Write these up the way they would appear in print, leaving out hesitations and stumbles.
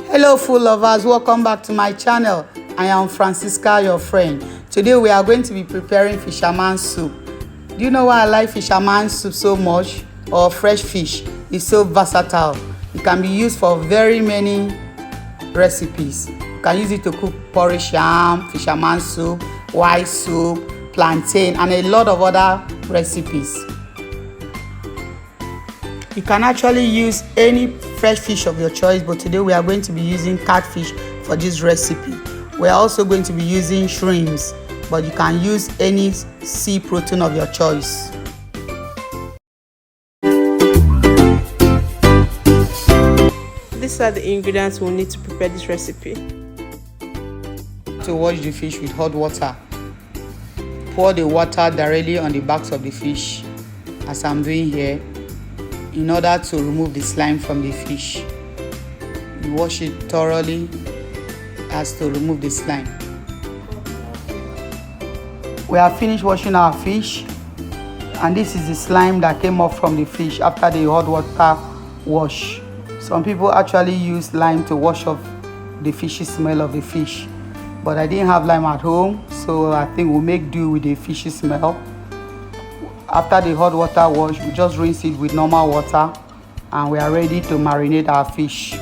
Hello food lovers, welcome back to my channel. I am Francisca, your friend. Today we are going to be preparing fisherman soup. Do you know why I like fisherman soup so much? Or fresh fish. It's so versatile. It can be used for very many recipes. You can use it to cook porridge yam, fisherman soup, white soup, plantain, and a lot of other recipes. You can actually use any fresh fish of your choice, but today we are going to be using catfish for this recipe. We are also going to be using shrimps, but you can use any sea protein of your choice. These are the ingredients we'll need to prepare this recipe. To wash the fish with hot water. Pour the water directly on the backs of the fish, as I'm doing here, in order to remove the slime from the fish. You wash it thoroughly as to remove the slime. We have finished washing our fish, and this is the slime that came off from the fish after the hot water wash. Some people actually use lime to wash off the fishy smell of the fish, but I didn't have lime at home, so I think we'll make do with the fishy smell. After the hot water wash, we just rinse it with normal water, and we are ready to marinate our fish.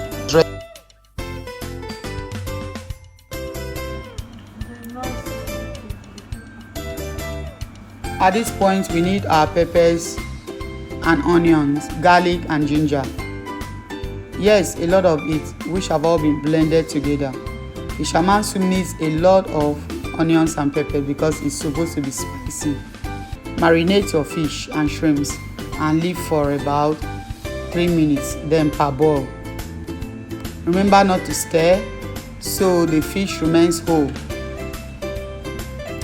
At this point, we need our peppers and onions, garlic and ginger. Yes, a lot of it, which have all been blended together. Fisherman soup needs a lot of onions and peppers because it's supposed to be spicy. Marinate your fish and shrimps and leave for about 3 minutes, then parboil. Remember not to stir so the fish remains whole.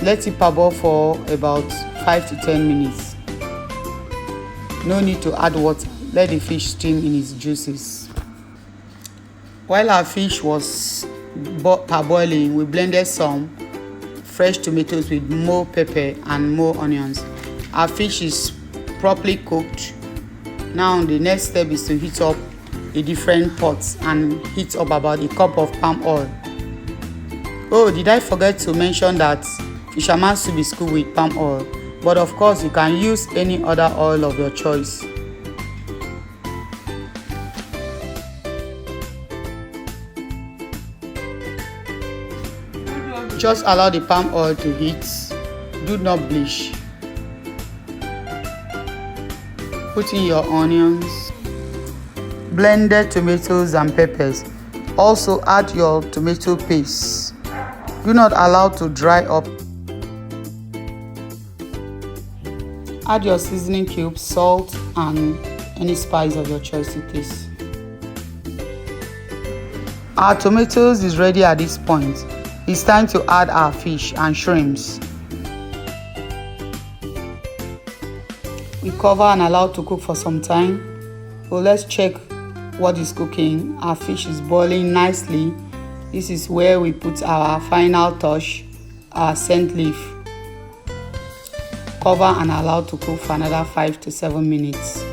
Let it parboil for about 5 to 10 minutes. No need to add water. Let the fish steam in its juices. While our fish was parboiling, we blended some fresh tomatoes with more pepper and more onions. Our fish is properly cooked. Now the next step is to heat up a different pot and heat up about a cup of palm oil. Oh, did I forget to mention that fisherman soup is cooked with palm oil, but of course you can use any other oil of your choice. Just allow the palm oil to heat. Do not bleach. Put in your onions, blended tomatoes and peppers. Also add your tomato paste. Do not allow to dry up. Add your seasoning cubes, salt, and any spice of your choice to taste. Our tomatoes is ready at this point. It's time to add our fish and shrimps. We cover and allow to cook for some time. So let's check what is cooking. Our fish is boiling nicely. This is where we put our final touch, our scent leaf. Cover and allow to cook for another 5 to 7 minutes.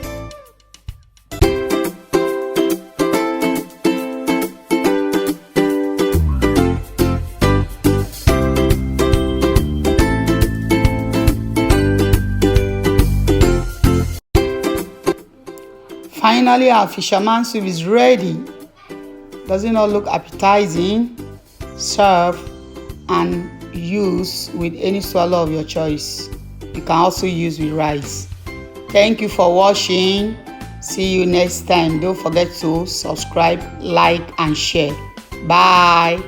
Finally, our fisherman soup is ready. Does it not look appetizing? Serve and use with any swallow of your choice. You can also use with rice. Thank you for watching. See you next time. Don't forget to subscribe, like, and share. Bye.